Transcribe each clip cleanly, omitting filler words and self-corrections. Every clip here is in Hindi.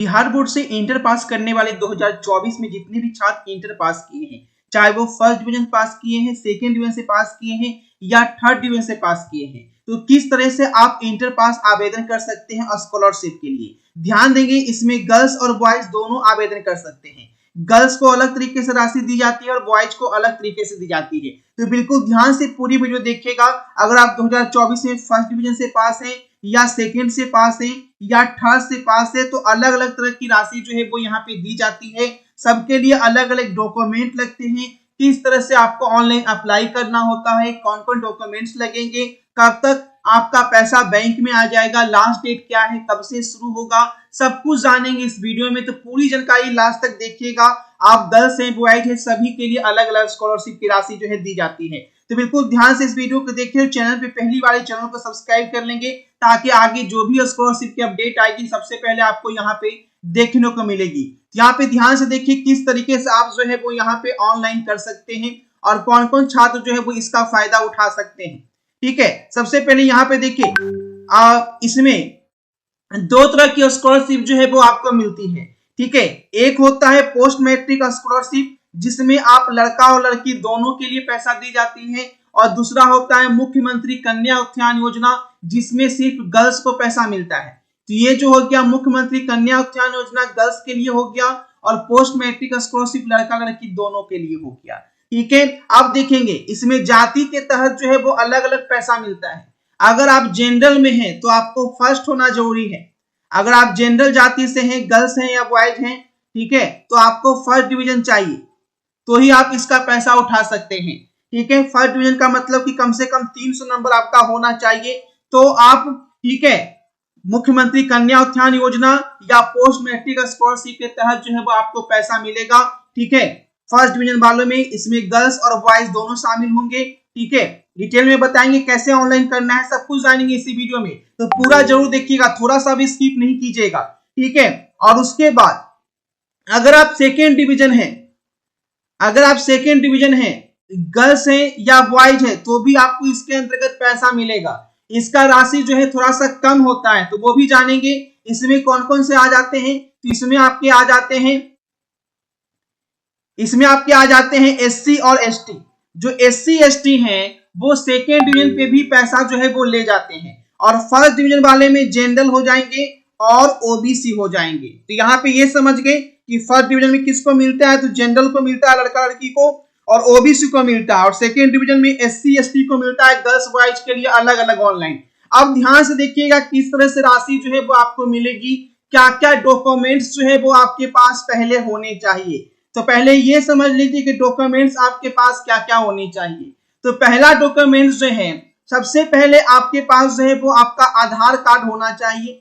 बिहार बोर्ड से इंटर पास करने वाले 2024 में जितने भी छात्र इंटर पास किए हैं, चाहे वो फर्स्ट डिवीजन पास किए हैं, सेकेंड डिवीजन से पास किए हैं या थर्ड डिवीजन से पास किए हैं, तो किस तरह से आप इंटर पास आवेदन कर सकते हैं स्कॉलरशिप के लिए। ध्यान देंगे, इसमें गर्ल्स और बॉयज दोनों आवेदन कर सकते हैं। गर्ल्स को अलग तरीके से राशि दी जाती है और बॉयज को अलग तरीके से दी जाती है। तो बिल्कुल ध्यान से पूरी वीडियो देखिएगा। अगर आप 2024 में फर्स्ट डिवीजन से पास हैं या सेकंड से पास है या थर्ड से पास है, तो अलग अलग तरह की राशि जो है वो यहाँ पे दी जाती है। सबके लिए अलग अलग डॉक्यूमेंट लगते हैं, किस तरह से आपको ऑनलाइन अप्लाई करना होता है, कौन कौन डॉक्यूमेंट्स लगेंगे, कब तक आपका पैसा बैंक में आ जाएगा, लास्ट डेट क्या है, कब से शुरू होगा, सब कुछ जानेंगे इस वीडियो में। तो पूरी जानकारी लास्ट तक देखिएगा। आप गर्ल्स हैं, बॉयज हैं, सभी के लिए अलग अलग स्कॉलरशिप की राशि जो है दी जाती है। तो बिल्कुल ध्यान से इस वीडियो को देखिए। चैनल पे पहली बार चैनल को सब्सक्राइब कर लेंगे ताकि आगे जो भी स्कॉलरशिप की अपडेट आएगी सबसे पहले आपको यहाँ पे देखने को मिलेगी। यहाँ पे ध्यान से देखिए किस तरीके से आप जो है वो यहाँ पे ऑनलाइन कर सकते हैं और कौन कौन छात्र जो है वो इसका फायदा उठा सकते हैं। ठीक है, सबसे पहले यहाँ पे देखिए इसमें दो तरह की स्कॉलरशिप जो है वो आपको मिलती है। ठीक है, एक होता है पोस्ट मैट्रिक स्कॉलरशिप जिसमें आप लड़का और लड़की दोनों के लिए पैसा दी जाती है, और दूसरा होता है मुख्यमंत्री कन्या उत्थान योजना जिसमें सिर्फ गर्ल्स को पैसा मिलता है। तो ये जो हो गया मुख्यमंत्री कन्या उत्थान योजना गर्ल्स के लिए हो गया, और पोस्ट मैट्रिक स्कॉलरशिप लड़का लड़की दोनों के लिए हो गया। ठीक है, अब देखेंगे इसमें जाति के तहत जो है वो अलग अलग पैसा मिलता है। अगर आप जनरल में हैं तो आपको फर्स्ट होना जरूरी है। अगर आप जनरल जाति से हैं, गर्ल्स हैं या बॉयज हैं, ठीक है, तो आपको फर्स्ट डिवीजन चाहिए, तो ही आप इसका पैसा उठा सकते हैं। ठीक है, फर्स्ट डिवीजन का मतलब कि कम से कम 300 नंबर आपका होना चाहिए, तो आप ठीक है मुख्यमंत्री कन्या उत्थान योजना या पोस्ट मैट्रिक स्कॉलरशिप के तहत जो है वो आपको पैसा मिलेगा। ठीक है, फर्स्ट डिवीजन वालों में इसमें गर्ल्स और बॉयज दोनों शामिल होंगे। ठीक है, डिटेल में बताएंगे कैसे ऑनलाइन करना है, सब कुछ जानेंगे इसी वीडियो में, तो पूरा जरूर देखिएगा, थोड़ा सा भी स्किप नहीं कीजिएगा। ठीक है, और उसके बाद अगर आप सेकेंड डिवीजन है, अगर आप सेकेंड डिवीजन है, गर्ल्स हैं या बॉयज है, तो भी आपको इसके अंतर्गत पैसा मिलेगा। इसका राशि जो है थोड़ा सा कम होता है, तो वो भी जानेंगे। इसमें कौन कौन से आ जाते हैं, तो इसमें आपके आ जाते हैं एससी और एसटी। जो एससी एसटी हैं वो सेकेंड डिवीजन पे भी पैसा जो है वो ले जाते हैं, और फर्स्ट डिवीजन वाले में जनरल हो जाएंगे और ओबीसी हो जाएंगे। तो यहाँ पे ये समझ गए कि फर्स्ट डिवीजन में किसको मिलता है, तो जनरल को मिलता है लड़का लड़की को, और ओबीसी को मिलता है, और सेकेंड डिवीजन में एससी एसटी को मिलता है गर्ल्स बॉयज के लिए अलग अलग ऑनलाइन। अब ध्यान से देखिएगा किस तरह से राशि जो है वो आपको मिलेगी, क्या क्या डॉक्यूमेंट्स जो है वो आपके पास पहले होने चाहिए। तो पहले ये समझ लीजिए कि डॉक्यूमेंट्स आपके पास क्या क्या होने चाहिए। तो पहला डॉक्यूमेंट्स जो है, सबसे पहले आपके पास जो है वो आपका आधार कार्ड होना चाहिए।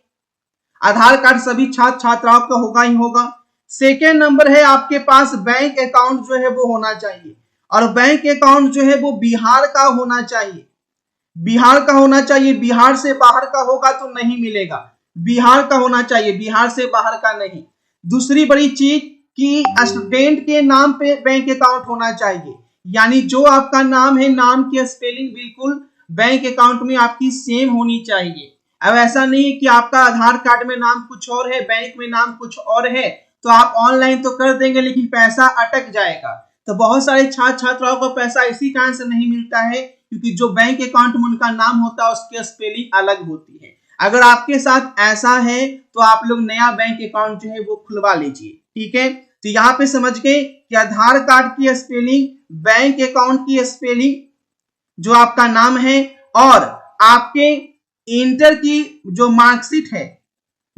आधार कार्ड सभी छात्र छात्राओं का होगा ही होगा। सेकेंड नंबर है आपके पास बैंक अकाउंट जो है वो होना चाहिए, और बैंक अकाउंट जो है वो बिहार का होना चाहिए। बिहार का होना चाहिए, बिहार से बाहर का होगा तो नहीं मिलेगा, बिहार का होना चाहिए, बिहार से बाहर का नहीं। दूसरी बड़ी चीज कि स्टूडेंट के नाम पे बैंक अकाउंट होना चाहिए, यानी जो आपका नाम है, नाम की स्पेलिंग बिल्कुल बैंक अकाउंट में आपकी सेम होनी चाहिए। अब ऐसा नहीं है कि आपका आधार कार्ड में नाम कुछ और है, बैंक में नाम कुछ और है, तो आप ऑनलाइन तो कर देंगे लेकिन पैसा अटक जाएगा। तो बहुत सारे छात्र छात्राओं को पैसा इसी कारण से नहीं मिलता है क्योंकि जो बैंक अकाउंट में उनका नाम होता है उसकी स्पेलिंग अलग होती है। अगर आपके साथ ऐसा है तो आप लोग नया बैंक अकाउंट जो है वो खुलवा लीजिए। ठीक है, तो यहाँ पे समझ गए कि आधार कार्ड की स्पेलिंग, बैंक अकाउंट की स्पेलिंग, जो आपका नाम है, और आपके इंटर की जो मार्कशीट है,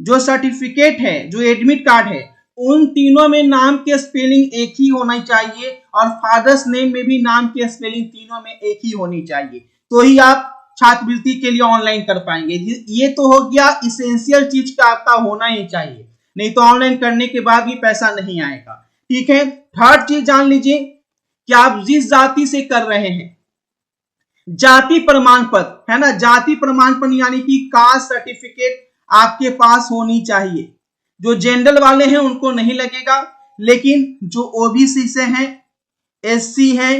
जो सर्टिफिकेट है, जो एडमिट कार्ड है, उन तीनों में नाम के स्पेलिंग एक ही होना चाहिए, और फादर्स नेम में भी नाम की स्पेलिंग तीनों में एक ही होनी चाहिए, तो ही आप छात्रवृत्ति के लिए ऑनलाइन कर पाएंगे। ये तो हो गया इसेंशियल चीज का आपका होना ही चाहिए, नहीं तो ऑनलाइन करने के बाद भी पैसा नहीं आएगा। ठीक है, थर्ड चीज जान लीजिए कि आप जिस जाति से कर रहे हैं, जाति प्रमाण पत्र है ना, जाति प्रमाण पत्र यानी कि कास्ट सर्टिफिकेट आपके पास होनी चाहिए। जो जनरल वाले हैं उनको नहीं लगेगा, लेकिन जो ओबीसी से हैं, एससी हैं,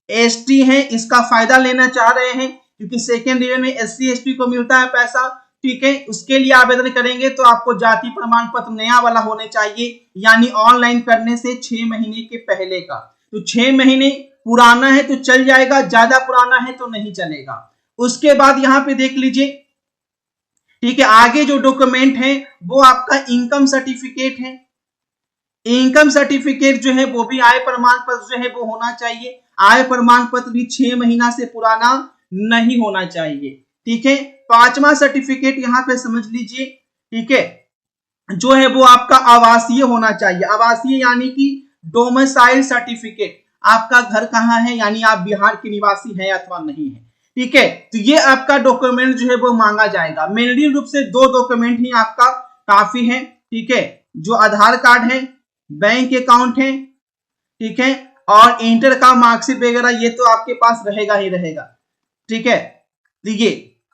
एसटी हैं, इसका फायदा लेना चाह रहे हैं क्योंकि सेकेंड डिवीजन में एससी एसटी को मिलता है पैसा, ठीक है, उसके लिए आवेदन करेंगे तो आपको जाति प्रमाण पत्र नया वाला होने चाहिए, यानी ऑनलाइन करने से 6 महीने के पहले का। तो 6 महीने पुराना है तो चल जाएगा, ज्यादा पुराना है तो नहीं चलेगा। उसके बाद यहाँ पे देख लीजिए, ठीक है, आगे जो डॉक्यूमेंट है वो आपका इनकम सर्टिफिकेट है। इनकम सर्टिफिकेट जो है वो भी आय प्रमाण पत्र जो है वो होना चाहिए। आय प्रमाण पत्र भी 6 महीना से पुराना नहीं होना चाहिए, ठीक है। 5वां सर्टिफिकेट यहाँ पे समझ लीजिए, ठीक है, जो है वो आपका आवासीय होना चाहिए। आवासीय यानी कि डोमिसाइल सर्टिफिकेट, आपका घर कहाँ है, यानी आप बिहार के निवासी हैं अथवा नहीं है, ठीक है। तो ये आपका डॉक्यूमेंट जो है वो मांगा जाएगा। मेनली रूप से 2 डॉक्यूमेंट ही आपका काफी है, ठीक है, जो आधार कार्ड है, बैंक अकाउंट है, ठीक है, और इंटर का मार्कशीट वगैरह ये तो आपके पास रहेगा ही रहेगा, ठीक है।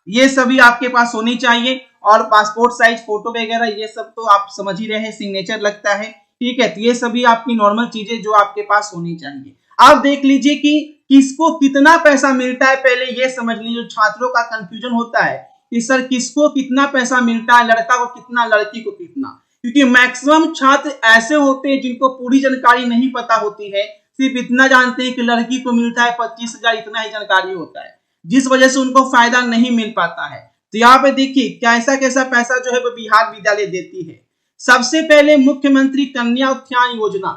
ये सभी आपके पास होनी चाहिए, और पासपोर्ट साइज फोटो वगैरह ये सब तो आप समझ ही रहे हैं, सिग्नेचर लगता है, ठीक है। तो ये सभी आपकी नॉर्मल चीजें जो आपके पास होनी चाहिए। आप देख लीजिए कि किसको कितना पैसा मिलता है, पहले ये समझ लीजिए। छात्रों का कंफ्यूजन होता है कि सर किसको कितना पैसा मिलता है, लड़का को कितना, लड़की को कितना, क्योंकि मैक्सिमम छात्र ऐसे होते हैं जिनको पूरी जानकारी नहीं पता होती है, सिर्फ इतना जानते हैं कि लड़की को मिलता है 25,000, इतना ही जानकारी होता है, जिस वजह से उनको फायदा नहीं मिल पाता है। तो यहाँ पे देखिए कैसा कैसा पैसा जो है वो बिहार विद्यालय देती है। सबसे पहले मुख्यमंत्री कन्या उत्थान योजना,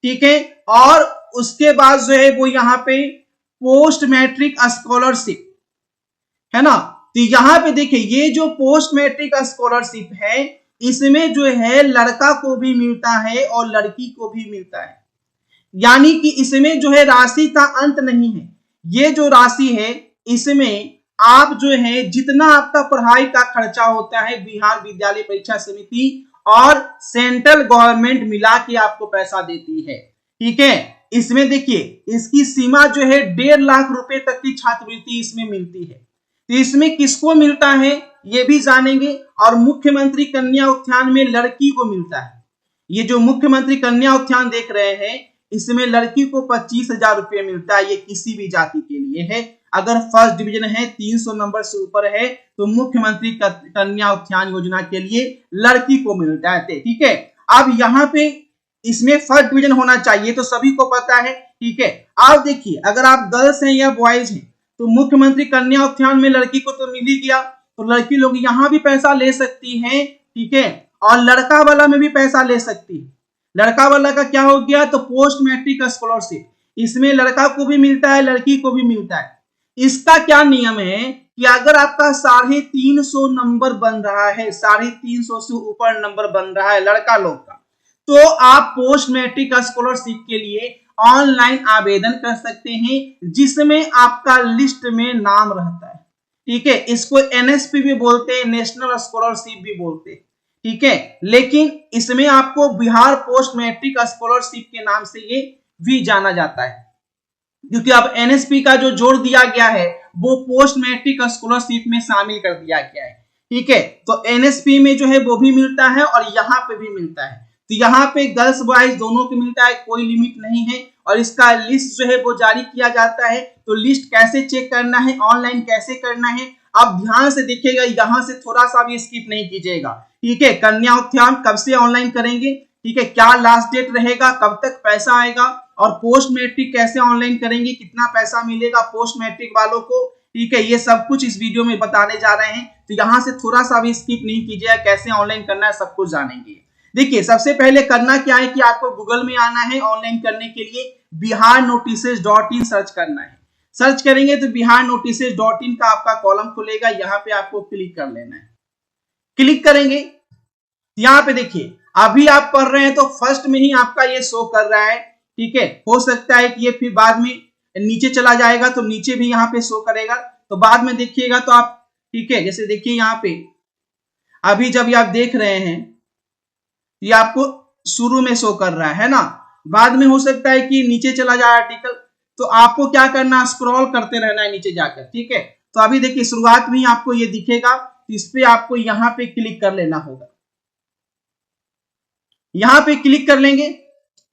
ठीक है, और उसके बाद जो है वो यहाँ पे पोस्ट मैट्रिक स्कॉलरशिप है ना। तो यहाँ पे देखिए ये जो पोस्ट मैट्रिक स्कॉलरशिप है, इसमें जो है लड़का को भी मिलता है और लड़की को भी मिलता है, यानी कि इसमें जो है राशि का अंत नहीं है। ये जो राशि है इसमें आप जो है जितना आपका पढ़ाई का खर्चा होता है, बिहार विद्यालय परीक्षा समिति और सेंट्रल गवर्नमेंट मिला के आपको पैसा देती है, ठीक है। इसमें देखिए इसकी सीमा जो है 1.5 लाख रुपए तक की छात्रवृत्ति इसमें मिलती है। तो इसमें किसको मिलता है ये भी जानेंगे, और मुख्यमंत्री कन्या उत्थान में लड़की को मिलता है। ये जो मुख्यमंत्री कन्या उत्थान देख रहे हैं इसमें लड़की को 25,000 रुपये मिलता है। ये किसी भी जाति के लिए है, अगर फर्स्ट डिवीजन है 300 नंबर से ऊपर है तो मुख्यमंत्री कन्या उत्थान योजना के लिए लड़की को मिलता है, ठीक है। अब यहाँ पे इसमें फर्स्ट डिवीजन होना चाहिए तो सभी को पता है, ठीक है। आप देखिए अगर आप गर्ल्स हैं या बॉयज हैं तो मुख्यमंत्री कन्या उत्थान में लड़की को तो मिल ही गया, तो लड़की लोग यहाँ भी पैसा ले सकती हैं, ठीक है, और लड़का वाला में भी पैसा ले सकती है। लड़का वाला का क्या हो गया, तो पोस्ट मैट्रिक स्कॉलरशिप, इसमें लड़का को भी मिलता है लड़की को भी मिलता है। इसका क्या नियम है कि अगर आपका 350 नंबर बन रहा है, 350 से ऊपर नंबर बन रहा है लड़का लोग का, तो आप पोस्ट मैट्रिक स्कॉलरशिप के लिए ऑनलाइन आवेदन कर सकते हैं, जिसमें आपका लिस्ट में नाम रहता है, ठीक है। इसको एनएसपी भी बोलते हैं, नेशनल स्कॉलरशिप भी बोलते हैं, ठीक है। लेकिन इसमें आपको बिहार पोस्ट मैट्रिक स्कॉलरशिप के नाम से ये भी जाना जाता है, क्योंकि अब एनएसपी का जो जोड़ दिया गया है वो पोस्ट मैट्रिक स्कॉलरशिप में शामिल कर दिया गया है, ठीक है। तो एनएसपी में जो है वो भी मिलता है और यहाँ पे भी मिलता है। तो यहाँ पे गर्ल्स बॉयज दोनों को मिलता है, कोई लिमिट नहीं है। और इसका लिस्ट जो है वो जारी किया जाता है। तो लिस्ट कैसे चेक करना है, ऑनलाइन कैसे करना है, आप ध्यान से देखिएगा, यहाँ से थोड़ा सा भी स्किप नहीं कीजिएगा, ठीक है। कन्या उत्थान कब से ऑनलाइन करेंगे, ठीक है, क्या लास्ट डेट रहेगा, कब तक पैसा आएगा, और पोस्ट मैट्रिक कैसे ऑनलाइन करेंगे, कितना पैसा मिलेगा पोस्ट मैट्रिक वालों को, ठीक है, ये सब कुछ इस वीडियो में बताने जा रहे हैं। तो यहाँ से थोड़ा सा भी स्किप नहीं कीजिएगा, कैसे ऑनलाइन करना है सब कुछ जानेंगे। देखिए सबसे पहले करना क्या है कि आपको गूगल में आना है, ऑनलाइन करने के लिए biharnotices.in सर्च करना है। सर्च करेंगे तो biharnotices.in का आपका कॉलम खुलेगा, यहाँ पे आपको क्लिक कर लेना है। क्लिक करेंगे, यहाँ पे देखिए अभी आप पढ़ रहे हैं तो फर्स्ट में ही आपका ये शो कर रहा है, ठीक है। हो सकता है कि ये फिर बाद में नीचे चला जाएगा तो नीचे भी यहाँ पे शो करेगा, तो बाद में देखिएगा तो आप, ठीक है, जैसे देखिए यहाँ पे अभी जब आप देख रहे हैं ये आपको शुरू में शो कर रहा है ना, बाद में हो सकता है कि नीचे चला जाए आर्टिकल, तो आपको क्या करना है, स्क्रॉल करते रहना है नीचे जाकर, ठीक है। तो अभी देखिए शुरुआत में ही आपको ये दिखेगा, इस पे आपको यहाँ पे क्लिक कर लेना होगा। यहाँ पे क्लिक कर लेंगे,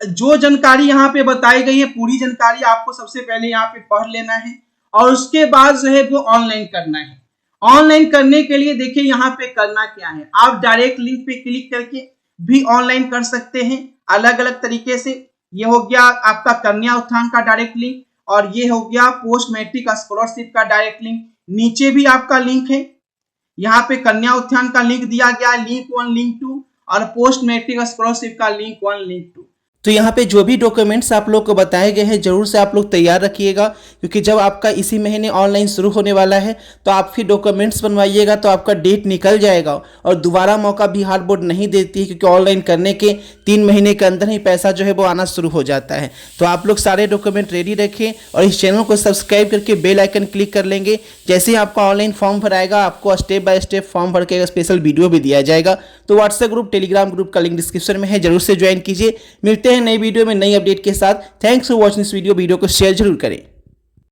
जो जानकारी यहाँ पे बताई गई है पूरी जानकारी आपको सबसे पहले यहाँ पे पढ़ लेना है, और उसके बाद जो है वो ऑनलाइन करना है। ऑनलाइन करने के लिए देखिए यहाँ पे करना क्या है, आप डायरेक्ट लिंक पे क्लिक करके भी ऑनलाइन कर सकते हैं अलग अलग तरीके से। ये हो गया आपका कन्या उत्थान का डायरेक्ट लिंक और ये हो गया पोस्ट मैट्रिक स्कॉलरशिप का डायरेक्ट लिंक। नीचे भी आपका लिंक है, यहाँ पे कन्या उत्थान का लिंक दिया गया, लिंक 1 लिंक 2 और पोस्ट मैट्रिक स्कॉलरशिप का लिंक 1 लिंक 2। तो यहाँ पे जो भी डॉक्यूमेंट्स आप लोग को बताए गए हैं जरूर से आप लोग तैयार रखिएगा, क्योंकि जब आपका इसी महीने ऑनलाइन शुरू होने वाला है तो आप फिर डॉक्यूमेंट्स बनवाइएगा तो आपका डेट निकल जाएगा और दोबारा मौका बिहार बोर्ड नहीं देती है, क्योंकि ऑनलाइन करने के 3 महीने के अंदर ही पैसा जो है वो आना शुरू हो जाता है। तो आप लोग सारे डॉक्यूमेंट रेडी रखें और इस चैनल को सब्सक्राइब करके बेल आइकन क्लिक कर लेंगे। जैसे ही आपका ऑनलाइन फॉर्म भराएगा आपको स्टेप बाय स्टेप फॉर्म भर के स्पेशल वीडियो भी दिया जाएगा। तो व्हाट्सएप ग्रुप टेलीग्राम ग्रुप का लिंक डिस्क्रिप्शन में है, जरूर से ज्वाइन कीजिए। मिलते हैं नई वीडियो में नई अपडेट के साथ। Thanks for watching this video को शेयर जरूर करें।